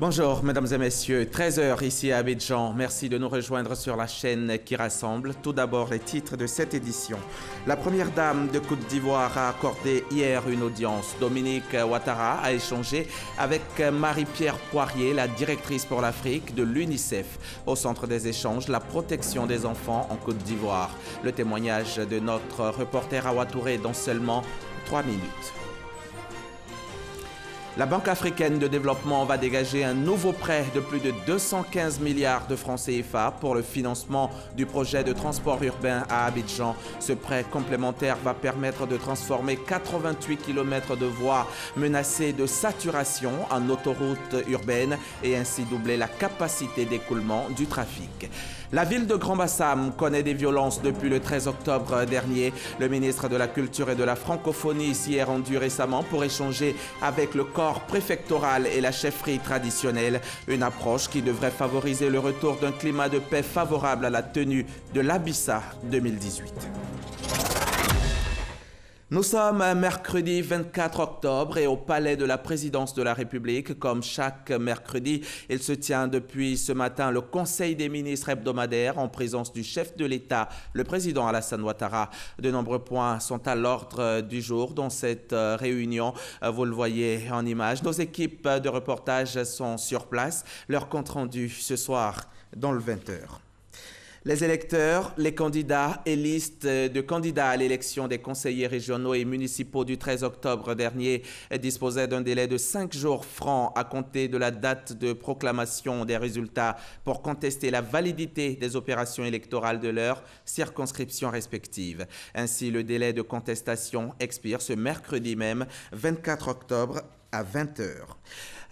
Bonjour mesdames et messieurs, 13 h ici à Abidjan. Merci de nous rejoindre sur la chaîne qui rassemble. Tout d'abord les titres de cette édition. La première dame de Côte d'Ivoire a accordé hier une audience. Dominique Ouattara a échangé avec Marie-Pierre Poirier, la directrice pour l'Afrique de l'UNICEF. Au centre des échanges, la protection des enfants en Côte d'Ivoire. Le témoignage de notre reporter Awa Touré dans seulement 3 minutes. La Banque africaine de développement va dégager un nouveau prêt de plus de 215 milliards de francs CFA pour le financement du projet de transport urbain à Abidjan. Ce prêt complémentaire va permettre de transformer 88 km de voies menacées de saturation en autoroute urbaine et ainsi doubler la capacité d'écoulement du trafic. La ville de Grand-Bassam connaît des violences depuis le 13 octobre dernier. Le ministre de la Culture et de la Francophonie s'y est rendu récemment pour échanger avec le corps préfectoral et la chefferie traditionnelle. Une approche qui devrait favoriser le retour d'un climat de paix favorable à la tenue de l'Abissa 2018. Nous sommes mercredi 24 octobre et au palais de la présidence de la République, comme chaque mercredi, il se tient depuis ce matin le Conseil des ministres hebdomadaire en présence du chef de l'État, le président Alassane Ouattara. De nombreux points sont à l'ordre du jour dans cette réunion. Vous le voyez en image. Nos équipes de reportage sont sur place. Leur compte rendu ce soir dans le 20 h. Les électeurs, les candidats et listes de candidats à l'élection des conseillers régionaux et municipaux du 13 octobre dernier disposaient d'un délai de 5 jours francs à compter de la date de proclamation des résultats pour contester la validité des opérations électorales de leurs circonscriptions respectives. Ainsi, le délai de contestation expire ce mercredi même, 24 octobre à 20 h.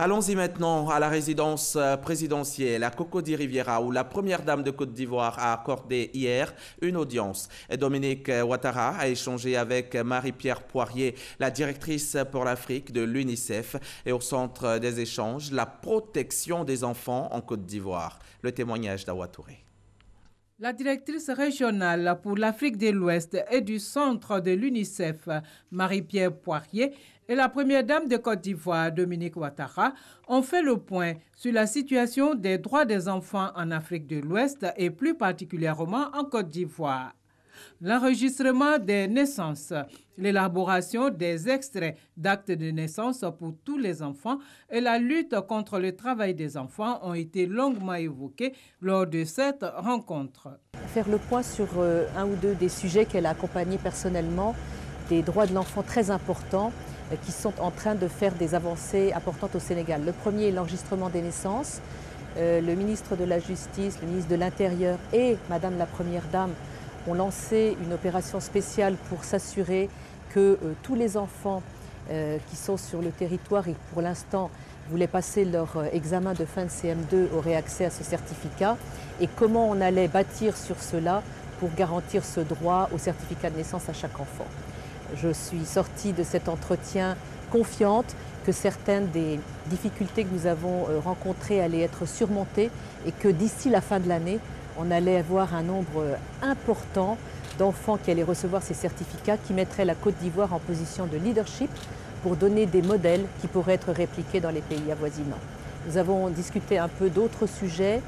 Allons-y maintenant à la résidence présidentielle à Cocody Riviera où la première dame de Côte d'Ivoire a accordé hier une audience. Dominique Ouattara a échangé avec Marie-Pierre Poirier, la directrice pour l'Afrique de l'UNICEF, et au centre des échanges, la protection des enfants en Côte d'Ivoire. Le témoignage d'Awa Touré. La directrice régionale pour l'Afrique de l'Ouest et du centre de l'UNICEF, Marie-Pierre Poirier, et la première dame de Côte d'Ivoire, Dominique Ouattara, ont fait le point sur la situation des droits des enfants en Afrique de l'Ouest et plus particulièrement en Côte d'Ivoire. L'enregistrement des naissances, l'élaboration des extraits d'actes de naissance pour tous les enfants et la lutte contre le travail des enfants ont été longuement évoqués lors de cette rencontre. Faire le point sur un ou deux des sujets qu'elle a accompagnés personnellement, des droits de l'enfant très importants qui sont en train de faire des avancées importantes au Sénégal. Le premier est l'enregistrement des naissances. Le ministre de la Justice, le ministre de l'Intérieur et Madame la Première Dame ont lancé une opération spéciale pour s'assurer que tous les enfants qui sont sur le territoire et pour l'instant voulaient passer leur examen de fin de CM2 auraient accès à ce certificat et comment on allait bâtir sur cela pour garantir ce droit au certificat de naissance à chaque enfant. Je suis sortie de cet entretien confiante que certaines des difficultés que nous avons rencontrées allaient être surmontées et que d'ici la fin de l'année, on allait avoir un nombre important d'enfants qui allaient recevoir ces certificats qui mettraient la Côte d'Ivoire en position de leadership pour donner des modèles qui pourraient être répliqués dans les pays avoisinants. Nous avons discuté un peu d'autres sujets,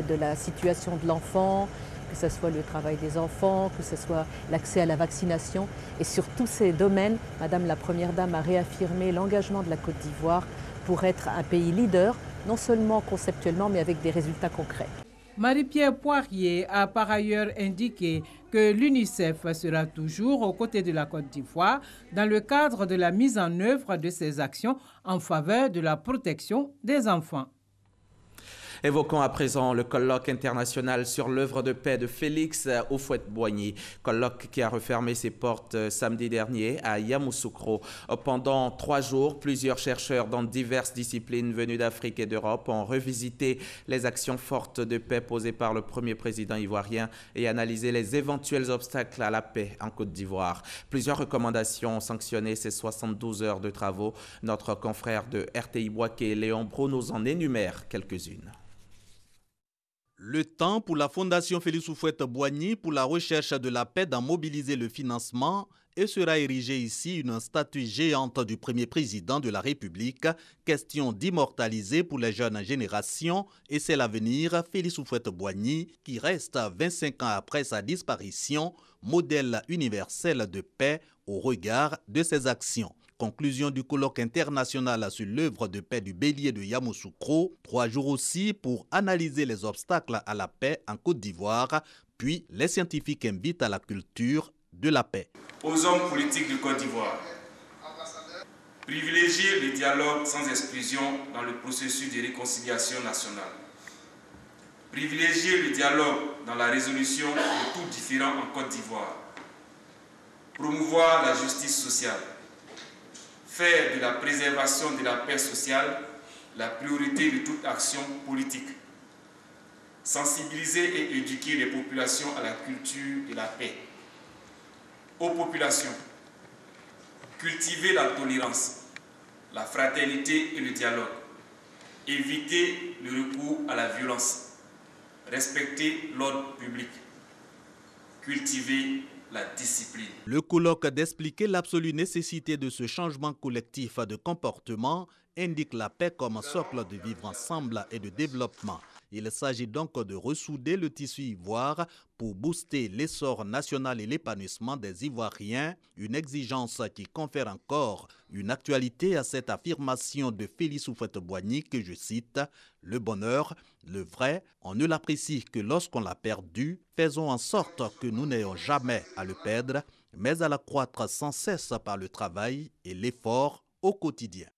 de la situation de l'enfant, que ce soit le travail des enfants, que ce soit l'accès à la vaccination. Et sur tous ces domaines, Madame la Première Dame a réaffirmé l'engagement de la Côte d'Ivoire pour être un pays leader, non seulement conceptuellement, mais avec des résultats concrets. Marie-Pierre Poirier a par ailleurs indiqué que l'UNICEF sera toujours aux côtés de la Côte d'Ivoire dans le cadre de la mise en œuvre de ses actions en faveur de la protection des enfants. Évoquons à présent le colloque international sur l'œuvre de paix de Félix Houphouët-Boigny, colloque qui a refermé ses portes samedi dernier à Yamoussoukro. Pendant 3 jours, plusieurs chercheurs dans diverses disciplines venues d'Afrique et d'Europe ont revisité les actions fortes de paix posées par le premier président ivoirien et analysé les éventuels obstacles à la paix en Côte d'Ivoire. Plusieurs recommandations ont sanctionné ces 72 heures de travaux. Notre confrère de RTI Boaké, Léon Brou, nous en énumère quelques-unes. Le temps pour la Fondation Félix Houphouët-Boigny pour la recherche de la paix d'en mobiliser le financement et sera érigée ici une statue géante du premier président de la République. Question d'immortaliser pour les jeunes générations et c'est l'avenir Félix Houphouët-Boigny qui reste 25 ans après sa disparition, modèle universel de paix au regard de ses actions. Conclusion du colloque international sur l'œuvre de paix du bélier de Yamoussoukro. 3 jours aussi pour analyser les obstacles à la paix en Côte d'Ivoire. Puis les scientifiques invitent à la culture de la paix. Aux hommes politiques de Côte d'Ivoire, privilégier le dialogue sans exclusion dans le processus de réconciliation nationale. Privilégier le dialogue dans la résolution de tout différend en Côte d'Ivoire. Promouvoir la justice sociale. Faire de la préservation de la paix sociale la priorité de toute action politique. Sensibiliser et éduquer les populations à la culture de la paix. Aux populations, cultiver la tolérance, la fraternité et le dialogue. Éviter le recours à la violence. Respecter l'ordre public. Cultiver la discipline. Le colloque d'expliquer l'absolue nécessité de ce changement collectif de comportement indique la paix comme socle de vivre ensemble et de développement. Il s'agit donc de ressouder le tissu ivoire pour booster l'essor national et l'épanouissement des Ivoiriens, une exigence qui confère encore une actualité à cette affirmation de Félix Houphouët-Boigny que je cite « Le bonheur, le vrai, on ne l'apprécie que lorsqu'on l'a perdu. Faisons en sorte que nous n'ayons jamais à le perdre, mais à l'accroître sans cesse par le travail et l'effort au quotidien. »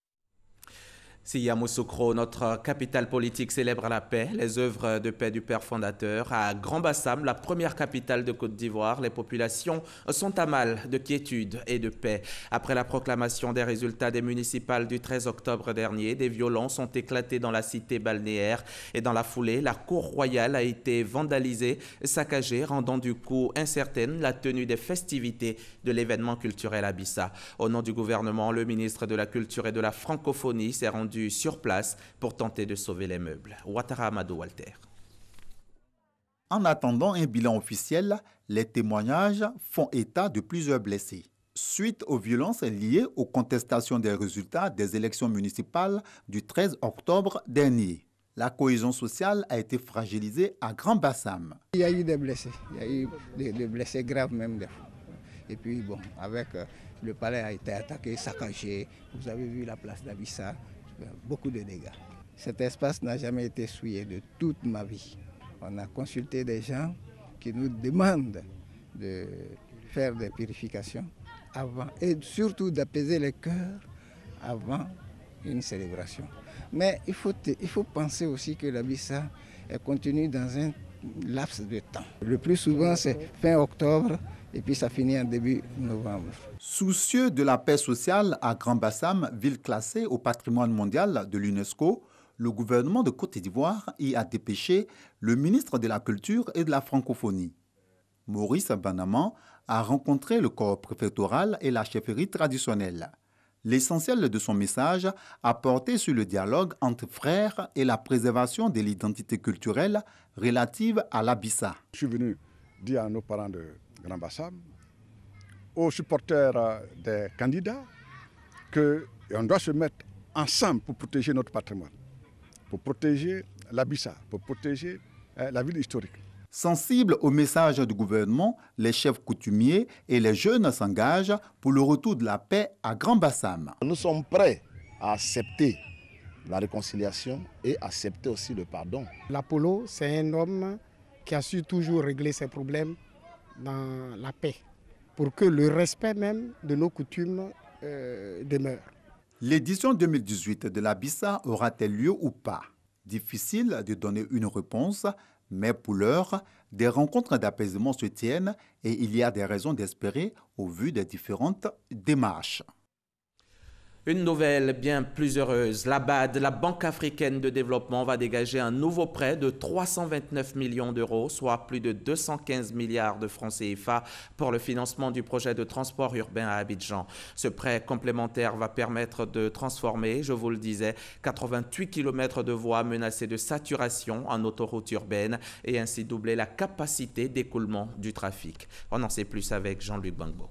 Si Yamoussoukro, notre capitale politique, célèbre la paix, les œuvres de paix du père fondateur, à Grand-Bassam, la première capitale de Côte d'Ivoire, les populations sont à mal de quiétude et de paix. Après la proclamation des résultats des municipales du 13 octobre dernier, des violences ont éclaté dans la cité balnéaire et dans la foulée, la cour royale a été vandalisée, saccagée, rendant du coup incertaine la tenue des festivités de l'événement culturel à Bissa. Au nom du gouvernement, le ministre de la Culture et de la Francophonie s'est rendu sur place pour tenter de sauver les meubles. Ouattara Amadou Walter. En attendant un bilan officiel, les témoignages font état de plusieurs blessés. Suite aux violences liées aux contestations des résultats des élections municipales du 13 octobre dernier, la cohésion sociale a été fragilisée à Grand-Bassam. Il y a eu des blessés, il y a eu des blessés graves même. Et puis bon, avec le palais a été attaqué, saccagé, vous avez vu la place d'Abissa. Beaucoup de dégâts. Cet espace n'a jamais été souillé de toute ma vie. On a consulté des gens qui nous demandent de faire des purifications avant et surtout d'apaiser les cœurs avant une célébration. Mais il faut penser aussi que la Bissa continue dans un laps de temps. Le plus souvent c'est fin octobre et puis ça finit en début novembre. Soucieux de la paix sociale à Grand-Bassam, ville classée au patrimoine mondial de l'UNESCO, le gouvernement de Côte d'Ivoire y a dépêché le ministre de la Culture et de la Francophonie. Maurice Banaman a rencontré le corps préfectoral et la chefferie traditionnelle. L'essentiel de son message a porté sur le dialogue entre frères et la préservation de l'identité culturelle relative à l'Abissa. Je suis venu dire à nos parents de Grand-Bassam, aux supporters des candidats, qu'on doit se mettre ensemble pour protéger notre patrimoine, pour protéger l'Abissa, pour protéger la ville historique. Sensibles au message du gouvernement, les chefs coutumiers et les jeunes s'engagent pour le retour de la paix à Grand-Bassam. Nous sommes prêts à accepter la réconciliation et accepter aussi le pardon. L'Apollo, c'est un homme qui a su toujours régler ses problèmes dans la paix, pour que le respect même de nos coutumes demeure. L'édition 2018 de l'Abissa aura-t-elle lieu ou pas? Difficile de donner une réponse, mais pour l'heure, des rencontres d'apaisement se tiennent et il y a des raisons d'espérer au vu des différentes démarches. Une nouvelle bien plus heureuse. La BAD, la Banque africaine de développement, va dégager un nouveau prêt de 329 millions d'euros, soit plus de 215 milliards de francs CFA pour le financement du projet de transport urbain à Abidjan. Ce prêt complémentaire va permettre de transformer, je vous le disais, 88 km de voies menacées de saturation en autoroute urbaine et ainsi doubler la capacité d'écoulement du trafic. On en sait plus avec Jean-Luc Bangbo.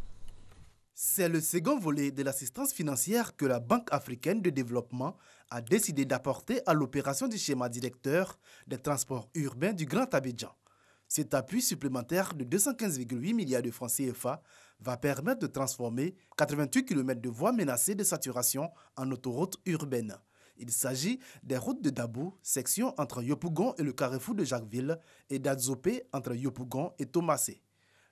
C'est le second volet de l'assistance financière que la Banque africaine de développement a décidé d'apporter à l'opération du schéma directeur des transports urbains du Grand Abidjan. Cet appui supplémentaire de 215,8 milliards de francs CFA va permettre de transformer 88 km de voies menacées de saturation en autoroutes urbaines. Il s'agit des routes de Dabou, section entre Yopougon et le carrefour de Jacquesville, et d'Adzopé entre Yopougon et Thomasé.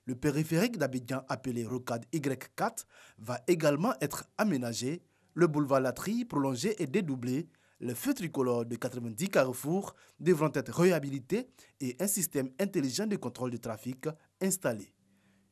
Le périphérique d'Abidjan, appelé Rocade Y4, va également être aménagé, le boulevard Latry prolongé et dédoublé, les feux tricolores de 90 carrefours devront être réhabilités et un système intelligent de contrôle du trafic installé.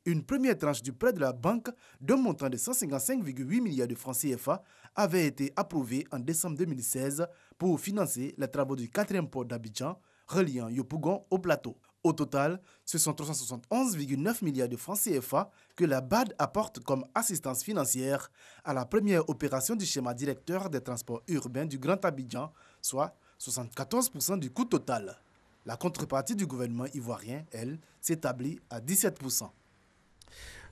Une première tranche du prêt de la banque d'un montant de 155,8 milliards de francs CFA avait été approuvée en décembre 2016 pour financer les travaux du 4e port d'Abidjan reliant Yopougon au plateau. Au total, ce sont 371,9 milliards de francs CFA que la BAD apporte comme assistance financière à la première opération du schéma directeur des transports urbains du Grand Abidjan, soit 74% du coût total. La contrepartie du gouvernement ivoirien, elle, s'établit à 17%.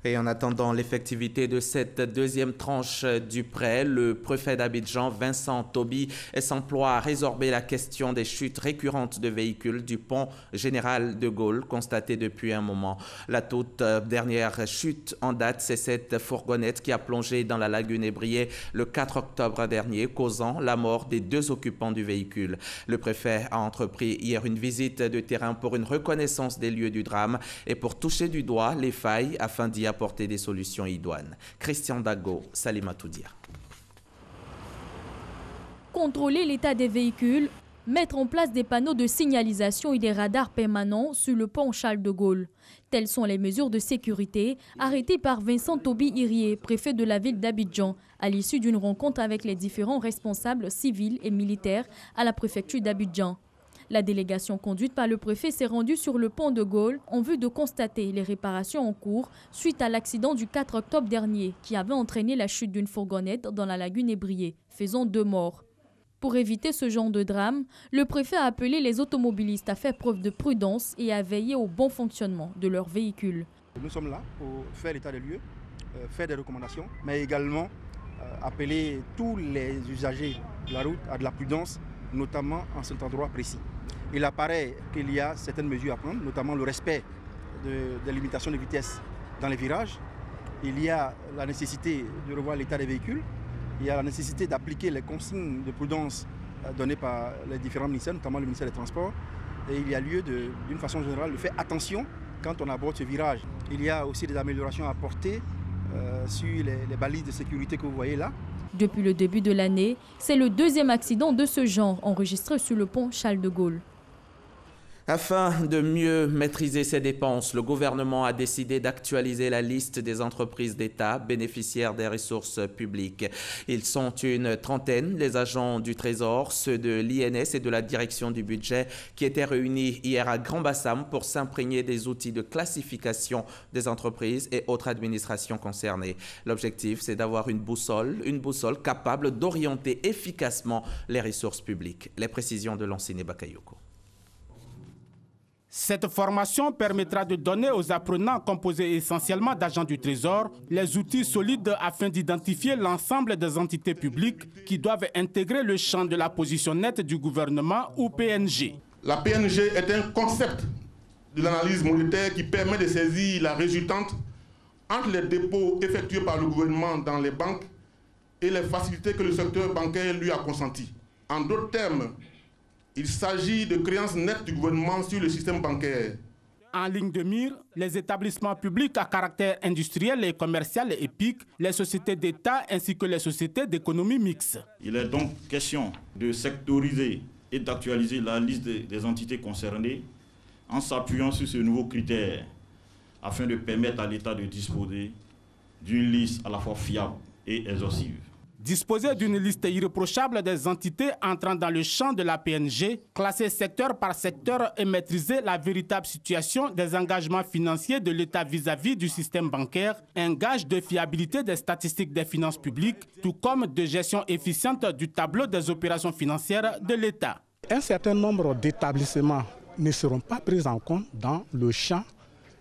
Et en attendant l'effectivité de cette deuxième tranche du prêt, le préfet d'Abidjan, Vincent Toby, s'emploie à résorber la question des chutes récurrentes de véhicules du pont Général de Gaulle constatée depuis un moment. La toute dernière chute en date, c'est cette fourgonnette qui a plongé dans la lagune Ébrié le 4 octobre dernier, causant la mort des 2 occupants du véhicule. Le préfet a entrepris hier une visite de terrain pour une reconnaissance des lieux du drame et pour toucher du doigt les failles afin d'y apporter des solutions idoines. Christian Dago, Salimatou Dia. Contrôler l'état des véhicules, mettre en place des panneaux de signalisation et des radars permanents sur le pont Charles de Gaulle. Telles sont les mesures de sécurité arrêtées par Vincent Toby Irié, préfet de la ville d'Abidjan, à l'issue d'une rencontre avec les différents responsables civils et militaires à la préfecture d'Abidjan. La délégation conduite par le préfet s'est rendue sur le pont de Gaulle en vue de constater les réparations en cours suite à l'accident du 4 octobre dernier qui avait entraîné la chute d'une fourgonnette dans la lagune Ébrié, faisant 2 morts. Pour éviter ce genre de drame, le préfet a appelé les automobilistes à faire preuve de prudence et à veiller au bon fonctionnement de leurs véhicules. Nous sommes là pour faire l'état des lieux, faire des recommandations, mais également appeler tous les usagers de la route à de la prudence, notamment en cet endroit précis. Il apparaît qu'il y a certaines mesures à prendre, notamment le respect des limitations de vitesse dans les virages. Il y a la nécessité de revoir l'état des véhicules. Il y a la nécessité d'appliquer les consignes de prudence données par les différents ministères, notamment le ministère des Transports. Et il y a lieu, d'une façon générale, de faire attention quand on aborde ce virage. Il y a aussi des améliorations à apporter sur les balises de sécurité que vous voyez là. Depuis le début de l'année, c'est le 2e accident de ce genre enregistré sur le pont Charles de Gaulle. Afin de mieux maîtriser ses dépenses, le gouvernement a décidé d'actualiser la liste des entreprises d'État bénéficiaires des ressources publiques. Ils sont une trentaine, les agents du Trésor, ceux de l'INS et de la direction du budget, qui étaient réunis hier à Grand-Bassam pour s'imprégner des outils de classification des entreprises et autres administrations concernées. L'objectif, c'est d'avoir une boussole capable d'orienter efficacement les ressources publiques. Les précisions de Lanciné Bakayoko. Cette formation permettra de donner aux apprenants composés essentiellement d'agents du Trésor les outils solides afin d'identifier l'ensemble des entités publiques qui doivent intégrer le champ de la position nette du gouvernement ou PNG. La PNG est un concept de l'analyse monétaire qui permet de saisir la résultante entre les dépôts effectués par le gouvernement dans les banques et les facilités que le secteur bancaire lui a consenties. En d'autres termes, il s'agit de créances nettes du gouvernement sur le système bancaire. En ligne de mire, les établissements publics à caractère industriel et commercial et EPIC, les sociétés d'État ainsi que les sociétés d'économie mixte. Il est donc question de sectoriser et d'actualiser la liste des entités concernées en s'appuyant sur ce nouveau critère afin de permettre à l'État de disposer d'une liste à la fois fiable et exhaustive. Disposer d'une liste irréprochable des entités entrant dans le champ de la PNG, classer secteur par secteur et maîtriser la véritable situation des engagements financiers de l'État vis-à-vis du système bancaire, un gage de fiabilité des statistiques des finances publiques, tout comme de gestion efficiente du tableau des opérations financières de l'État. Un certain nombre d'établissements ne seront pas pris en compte dans le champ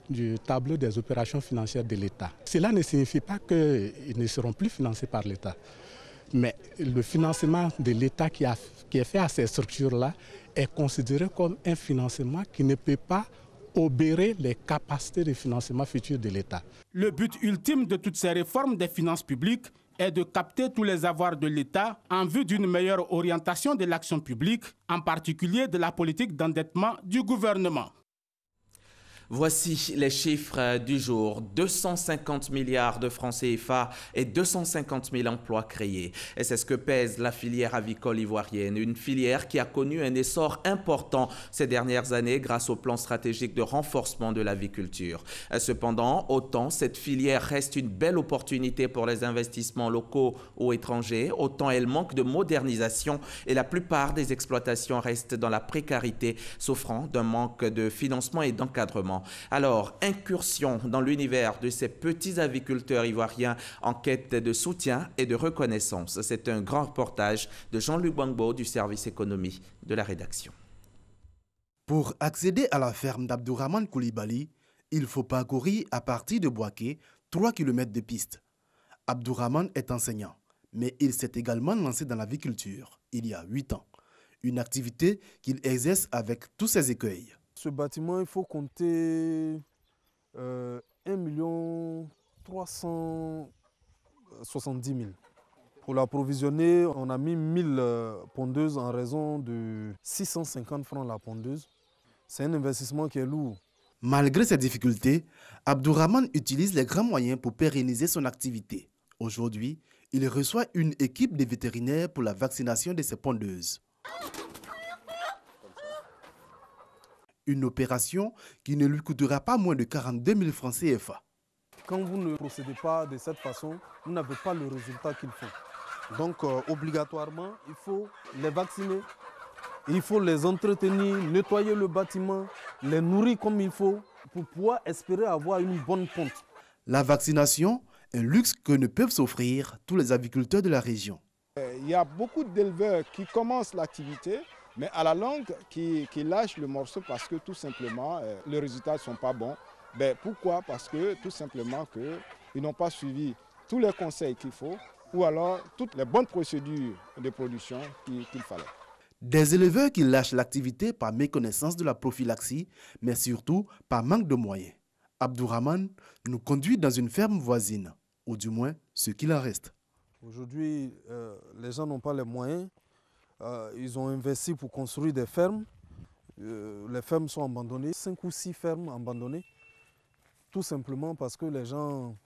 du tableau des opérations financières de l'État. Cela ne signifie pas qu'ils ne seront plus financés par l'État. Mais le financement de l'État qui est fait à ces structures-là est considéré comme un financement qui ne peut pas obérer les capacités de financement futures de l'État. Le but ultime de toutes ces réformes des finances publiques est de capter tous les avoirs de l'État en vue d'une meilleure orientation de l'action publique, en particulier de la politique d'endettement du gouvernement. Voici les chiffres du jour. 250 milliards de francs CFA et 250 000 emplois créés. Et c'est ce que pèse la filière avicole ivoirienne, une filière qui a connu un essor important ces dernières années grâce au plan stratégique de renforcement de l'aviculture. Cependant, autant cette filière reste une belle opportunité pour les investissements locaux ou étrangers, autant elle manque de modernisation et la plupart des exploitations restent dans la précarité, souffrant d'un manque de financement et d'encadrement. Alors, incursion dans l'univers de ces petits aviculteurs ivoiriens en quête de soutien et de reconnaissance. C'est un grand reportage de Jean-Luc Bangbo du service économie de la rédaction. Pour accéder à la ferme d'Abdourahmane Koulibaly, il faut parcourir à partir de Bouaké 3 km de piste. Abdourahmane est enseignant, mais il s'est également lancé dans l'aviculture il y a 8 ans. Une activité qu'il exerce avec tous ses écueils. Ce bâtiment, il faut compter 1 370 000. Pour l'approvisionner, on a mis 1000 pondeuses en raison de 650 francs la pondeuse. C'est un investissement qui est lourd. Malgré ces difficultés, Abdourahmane utilise les grands moyens pour pérenniser son activité. Aujourd'hui, il reçoit une équipe de vétérinaires pour la vaccination de ses pondeuses. Une opération qui ne lui coûtera pas moins de 42 000 francs CFA. Quand vous ne procédez pas de cette façon, vous n'avez pas le résultat qu'il faut. Donc, obligatoirement, il faut les vacciner, il faut les entretenir, nettoyer le bâtiment, les nourrir comme il faut pour pouvoir espérer avoir une bonne ponte. La vaccination, un luxe que ne peuvent s'offrir tous les aviculteurs de la région. Il y a beaucoup d'éleveurs qui commencent l'activité, mais à la longue, qui lâchent le morceau parce que tout simplement, les résultats ne sont pas bons. Pourquoi? Parce que tout simplement ils n'ont pas suivi tous les conseils qu'il faut ou alors toutes les bonnes procédures de production qu'il fallait. Des éleveurs qui lâchent l'activité par méconnaissance de la prophylaxie, mais surtout par manque de moyens. Abdourahmane nous conduit dans une ferme voisine, ou du moins ce qu'il en reste. Aujourd'hui, les gens n'ont pas les moyens. Ils ont investi pour construire des fermes. Les fermes sont abandonnées, 5 ou 6 fermes abandonnées. Tout simplement parce que les gens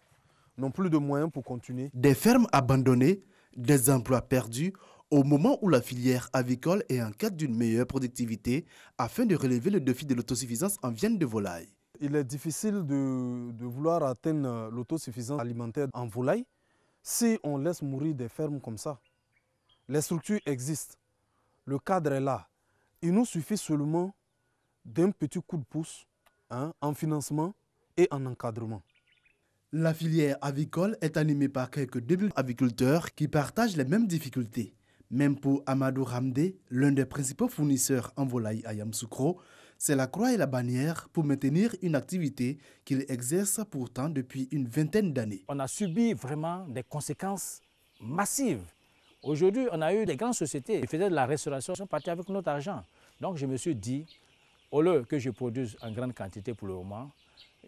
n'ont plus de moyens pour continuer. Des fermes abandonnées, des emplois perdus, au moment où la filière avicole est en quête d'une meilleure productivité afin de relever le défi de l'autosuffisance en viande de volaille. Il est difficile de vouloir atteindre l'autosuffisance alimentaire en volaille si on laisse mourir des fermes comme ça. Les structures existent, le cadre est là. Il nous suffit seulement d'un petit coup de pouce en financement et en encadrement. La filière avicole est animée par quelques 2000 aviculteurs qui partagent les mêmes difficultés. Même pour Amadou Ramdé, l'un des principaux fournisseurs en volaille à Yamoussoukro, c'est la croix et la bannière pour maintenir une activité qu'il exerce pourtant depuis une vingtaine d'années. On a subi vraiment des conséquences massives. Aujourd'hui, on a eu des grandes sociétés qui faisaient de la restauration, sont partis avec notre argent. Donc je me suis dit, au lieu que je produise en grande quantité pour le moment,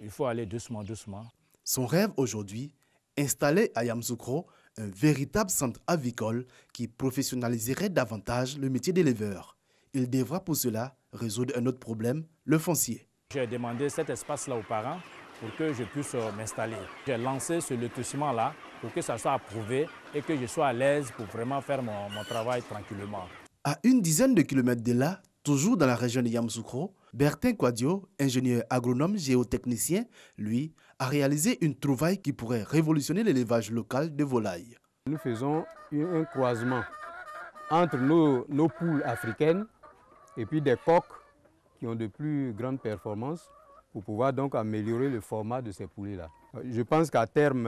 il faut aller doucement, doucement. Son rêve aujourd'hui, installer à Yamoussoukro un véritable centre avicole qui professionnaliserait davantage le métier d'éleveur. Il devra pour cela résoudre un autre problème, le foncier. J'ai demandé cet espace-là aux parents pour que je puisse m'installer. J'ai lancé ce lotissement-là pour que ça soit approuvé et que je sois à l'aise pour vraiment faire mon travail tranquillement. À une dizaine de kilomètres de là, toujours dans la région de Yamoussoukro, Bertin Kouadio, ingénieur agronome géotechnicien, lui, a réalisé une trouvaille qui pourrait révolutionner l'élevage local de volailles. Nous faisons un croisement entre nos poules africaines et puis des coqs qui ont de plus grandes performances pour pouvoir donc améliorer le format de ces poulets-là. Je pense qu'à terme,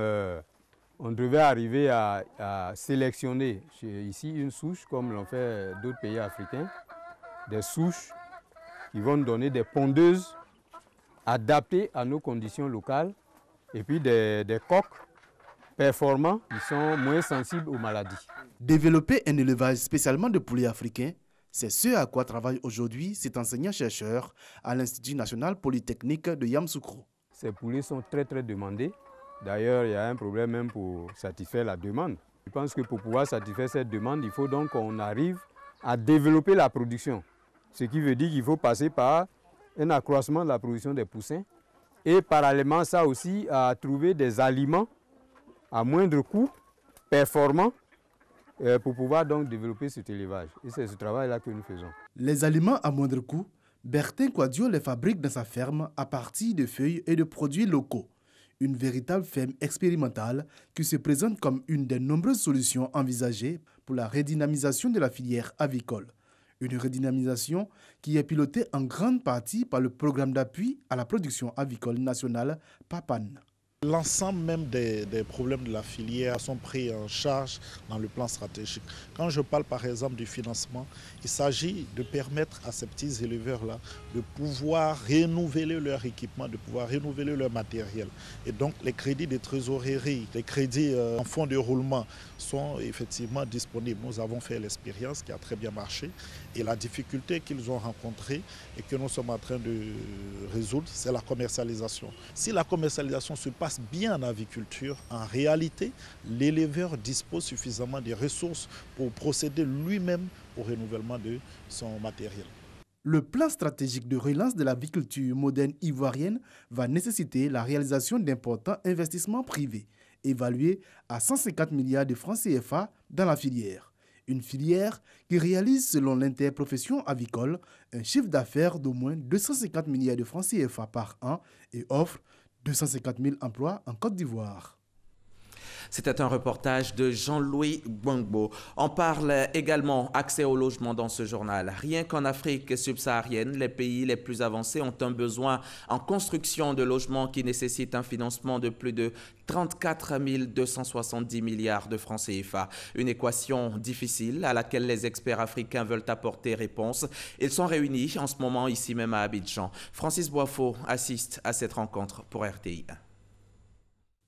on devait arriver à sélectionner ici une souche comme l'ont fait d'autres pays africains, des souches qui vont donner des pondeuses adaptés à nos conditions locales et puis des coqs performants qui sont moins sensibles aux maladies. Développer un élevage spécialement de poulets africains, c'est ce à quoi travaille aujourd'hui cet enseignant-chercheur à l'Institut national polytechnique de Yamoussoukro. Ces poulets sont très demandés. D'ailleurs, il y a un problème même pour satisfaire la demande. Je pense que pour pouvoir satisfaire cette demande, il faut donc qu'on arrive à développer la production. Ce qui veut dire qu'il faut passer par un accroissement de la production des poussins et parallèlement à ça aussi à trouver des aliments à moindre coût, performants, pour pouvoir donc développer cet élevage. Et c'est ce travail-là que nous faisons. Les aliments à moindre coût, Bertin Quadio les fabrique dans sa ferme à partir de feuilles et de produits locaux. Une véritable ferme expérimentale qui se présente comme une des nombreuses solutions envisagées pour la redynamisation de la filière avicole. Une redynamisation qui est pilotée en grande partie par le programme d'appui à la production avicole nationale PAPAN. L'ensemble même des problèmes de la filière sont pris en charge dans le plan stratégique. Quand je parle par exemple du financement, il s'agit de permettre à ces petits éleveurs-là de pouvoir renouveler leur équipement, de pouvoir renouveler leur matériel. Et donc les crédits de trésorerie, les crédits en fonds de roulement sont effectivement disponibles. Nous avons fait l'expérience qui a très bien marché et la difficulté qu'ils ont rencontrée et que nous sommes en train de résoudre, c'est la commercialisation. Si la commercialisation se passe bien en aviculture, en réalité, l'éleveur dispose suffisamment de ressources pour procéder lui-même au renouvellement de son matériel. Le plan stratégique de relance de l'aviculture moderne ivoirienne va nécessiter la réalisation d'importants investissements privés, évalués à 150 milliards de francs CFA dans la filière. Une filière qui réalise, selon l'interprofession avicole, un chiffre d'affaires d'au moins 250 milliards de francs CFA par an et offre 250 000 emplois en Côte d'Ivoire. C'était un reportage de Jean-Louis Gbangbo. On parle également accès au logement dans ce journal. Rien qu'en Afrique subsaharienne, les pays les plus avancés ont un besoin en construction de logements qui nécessite un financement de plus de 34 270 milliards de francs CFA. Une équation difficile à laquelle les experts africains veulent apporter réponse. Ils sont réunis en ce moment ici même à Abidjan. Francis Boifo assiste à cette rencontre pour RTI.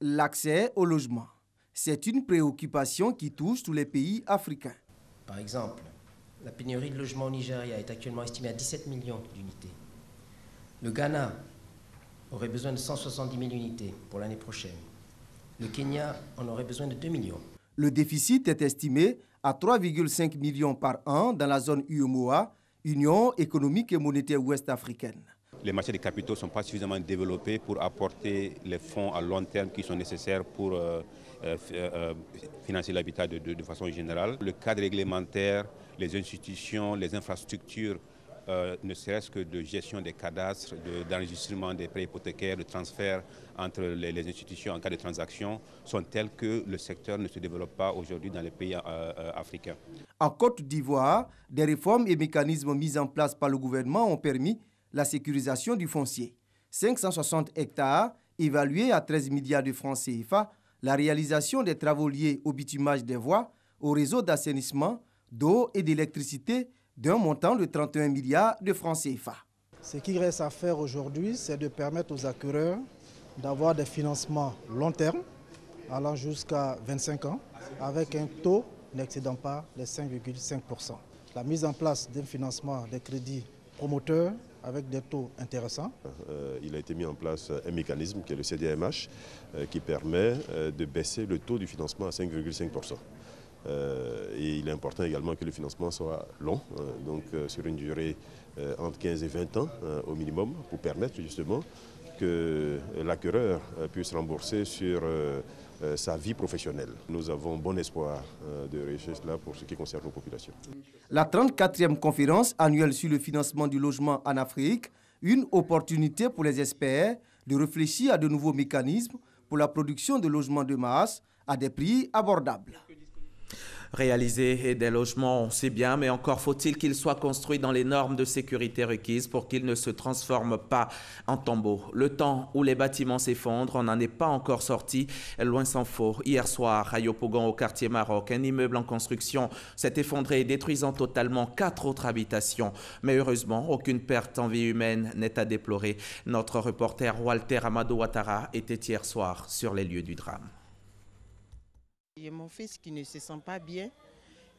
L'accès au logement. C'est une préoccupation qui touche tous les pays africains. Par exemple, la pénurie de logements au Nigeria est actuellement estimée à 17 millions d'unités. Le Ghana aurait besoin de 170 000 unités pour l'année prochaine. Le Kenya en aurait besoin de 2 millions. Le déficit est estimé à 3,5 millions par an dans la zone UEMOA, Union économique et monétaire ouest-africaine. Les marchés des capitaux ne sont pas suffisamment développés pour apporter les fonds à long terme qui sont nécessaires pour financer l'habitat de façon générale. Le cadre réglementaire, les institutions, les infrastructures, ne serait-ce que de gestion des cadastres, d'enregistrement des prêts hypothécaires, de transfert entre les institutions en cas de transaction, sont tels que le secteur ne se développe pas aujourd'hui dans les pays africains. En Côte d'Ivoire, des réformes et mécanismes mis en place par le gouvernement ont permis la sécurisation du foncier. 560 hectares, évalués à 13 milliards de francs CFA, la réalisation des travaux liés au bitumage des voies, au réseau d'assainissement, d'eau et d'électricité d'un montant de 31 milliards de francs CFA. Ce qui reste à faire aujourd'hui, c'est de permettre aux acquéreurs d'avoir des financements long terme, allant jusqu'à 25 ans, avec un taux n'excédant pas les 5,5%. La mise en place d'un financement des crédits promoteurs avec des taux intéressants. Il a été mis en place un mécanisme qui est le CDMH qui permet de baisser le taux du financement à 5,5%. Et il est important également que le financement soit long, donc sur une durée entre 15 et 20 ans au minimum, pour permettre justement que l'acquéreur puisse rembourser sur sa vie professionnelle. Nous avons bon espoir de réussir cela pour ce qui concerne nos populations. La 34e conférence annuelle sur le financement du logement en Afrique, une opportunité pour les experts de réfléchir à de nouveaux mécanismes pour la production de logements de masse à des prix abordables. Réaliser des logements, on sait bien, mais encore faut-il qu'ils soient construits dans les normes de sécurité requises pour qu'ils ne se transforment pas en tombeaux. Le temps où les bâtiments s'effondrent, on n'en est pas encore sorti, loin s'en faut. Hier soir, à Yopougon, au quartier Maroc, un immeuble en construction s'est effondré, détruisant totalement 4 autres habitations. Mais heureusement, aucune perte en vie humaine n'est à déplorer. Notre reporter Walter Amadou Ouattara était hier soir sur les lieux du drame. Il y a mon fils qui ne se sent pas bien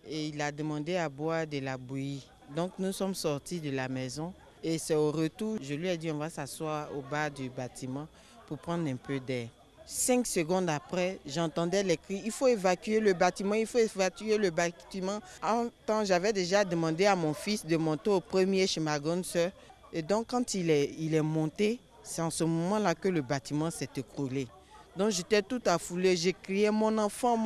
et il a demandé à boire de la bouillie. Donc nous sommes sortis de la maison et c'est au retour, je lui ai dit on va s'asseoir au bas du bâtiment pour prendre un peu d'air. 5 secondes après, j'entendais les cris, il faut évacuer le bâtiment, il faut évacuer le bâtiment. En temps, j'avais déjà demandé à mon fils de monter au premier chez ma grande sœur. Et donc quand il est monté, c'est en ce moment-là que le bâtiment s'est écroulé. Donc j'étais tout affolée, j'ai crié mon enfant,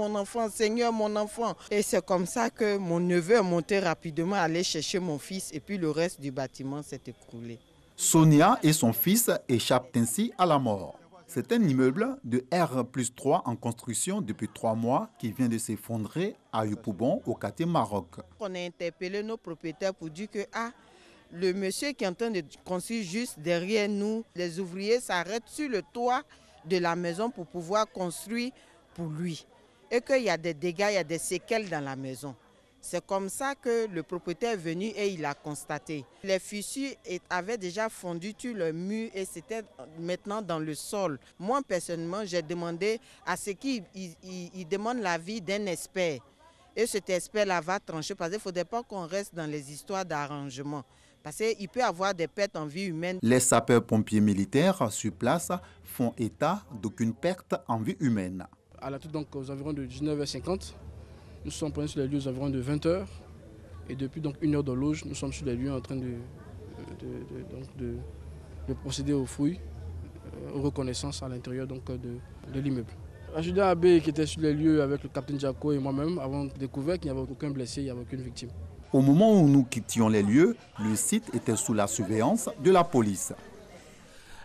Seigneur, mon enfant. Et c'est comme ça que mon neveu est monté rapidement, aller chercher mon fils et puis le reste du bâtiment s'est écroulé. Sonia et son fils échappent ainsi à la mort. C'est un immeuble de R+3 en construction depuis 3 mois qui vient de s'effondrer à Yopougon, au quartier Maroc. On a interpellé nos propriétaires pour dire que le monsieur qui est en train de construire juste derrière nous, les ouvriers s'arrêtent sur le toit de la maison pour pouvoir construire pour lui. Et qu'il y a des dégâts, il y a des séquelles dans la maison. C'est comme ça que le propriétaire est venu et il a constaté. Les fissures avaient déjà fondu sur le mur et c'était maintenant dans le sol. Moi, personnellement, j'ai demandé à ce qu'il demande l'avis d'un expert. Et cet expert-là va trancher parce qu'il ne faudrait pas qu'on reste dans les histoires d'arrangement. Parce qu'il peut y avoir des pertes en vie humaine. Les sapeurs-pompiers militaires sur place font état d'aucune perte en vie humaine. À la toute, donc, aux environs de 19h50, nous sommes présents sur les lieux aux environs de 20h. Et depuis donc 1 heure d'horloge, nous sommes sur les lieux en train de procéder aux fouilles, aux reconnaissances à l'intérieur de l'immeuble. L'adjudant Abbé qui était sur les lieux avec le capitaine Jaco et moi-même avons découvert qu'il n'y avait aucun blessé, il n'y avait aucune victime. Au moment où nous quittions les lieux, le site était sous la surveillance de la police.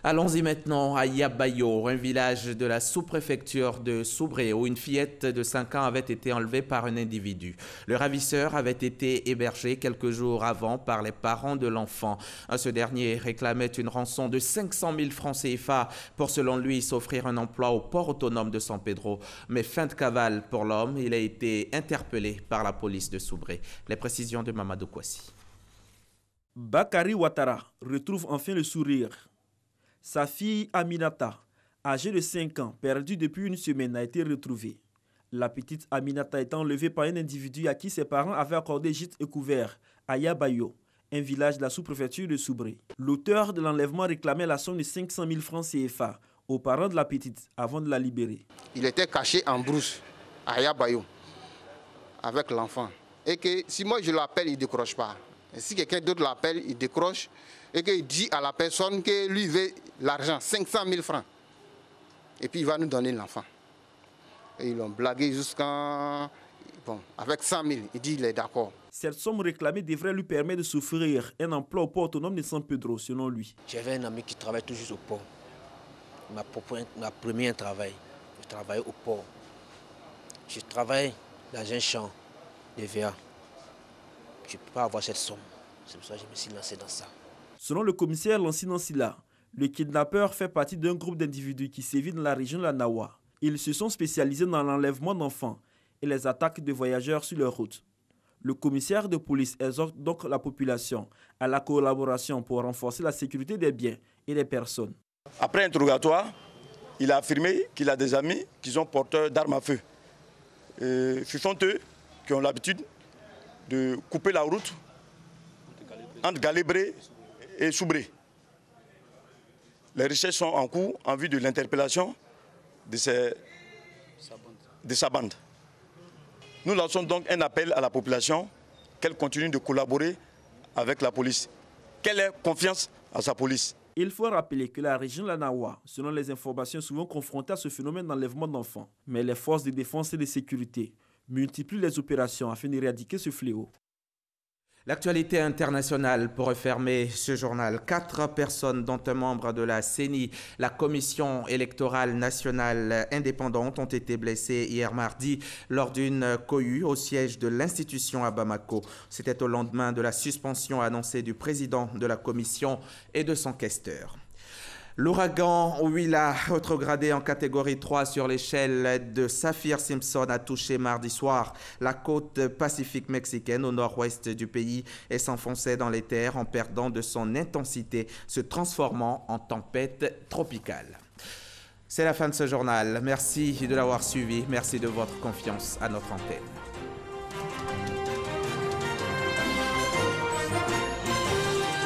Allons-y maintenant à Yabayo, un village de la sous-préfecture de Soubré, où une fillette de 5 ans avait été enlevée par un individu. Le ravisseur avait été hébergé quelques jours avant par les parents de l'enfant. Ce dernier réclamait une rançon de 500 000 francs CFA pour, selon lui, s'offrir un emploi au port autonome de San Pedro. Mais fin de cavale pour l'homme, il a été interpellé par la police de Soubré. Les précisions de Mamadou Kwasi. Bakari Ouattara retrouve enfin le sourire. Sa fille Aminata, âgée de 5 ans, perdue depuis 1 semaine, a été retrouvée. La petite Aminata est enlevée par un individu à qui ses parents avaient accordé gîte et couvert à Yabayo, un village de la sous-préfecture de Soubré. L'auteur de l'enlèvement réclamait la somme de 500 000 francs CFA aux parents de la petite avant de la libérer. Il était caché en brousse à Yabayo avec l'enfant. Et que si moi je l'appelle, il ne décroche pas. Et si quelqu'un d'autre l'appelle, il décroche. Et qu'il dit à la personne que lui veut l'argent, 500 000 francs. Et puis il va nous donner l'enfant. Et ils l'ont blagué jusqu'à... Bon, avec 100 000, il dit il est d'accord. Cette somme réclamée devrait lui permettre de s'offrir un emploi au port autonome de San Pedro, selon lui. J'avais un ami qui travaille toujours au port. Il m'a promis un travail. Je travaille au port. Je travaille dans un champ de VA. Je ne peux pas avoir cette somme. C'est pour ça que je me suis lancé dans ça. Selon le commissaire Lansina Silla, le kidnappeur fait partie d'un groupe d'individus qui sévit dans la région de la Nawa. Ils se sont spécialisés dans l'enlèvement d'enfants et les attaques de voyageurs sur leur route. Le commissaire de police exhorte donc la population à la collaboration pour renforcer la sécurité des biens et des personnes. Après interrogatoire, il a affirmé qu'il a des amis qui sont porteurs d'armes à feu. Et ce sont eux qui ont l'habitude de couper la route entre Galibré et Soubré. Les recherches sont en cours en vue de l'interpellation de sa bande. Nous lançons donc un appel à la population qu'elle continue de collaborer avec la police, qu'elle ait confiance à sa police. Il faut rappeler que la région de la Nawa, selon les informations, est souvent confrontée à ce phénomène d'enlèvement d'enfants. Mais les forces de défense et de sécurité multiplient les opérations afin d'éradiquer ce fléau. L'actualité internationale pour refermer ce journal. 4 personnes, dont un membre de la CENI, la Commission électorale nationale indépendante, ont été blessées hier mardi lors d'une cohue au siège de l'institution à Bamako. C'était au lendemain de la suspension annoncée du président de la commission et de son questeur. L'ouragan Willa, rétrogradé en catégorie 3 sur l'échelle de Saffir-Simpson, a touché mardi soir la côte pacifique mexicaine au nord-ouest du pays et s'enfonçait dans les terres en perdant de son intensité, se transformant en tempête tropicale. C'est la fin de ce journal. Merci de l'avoir suivi. Merci de votre confiance à notre antenne.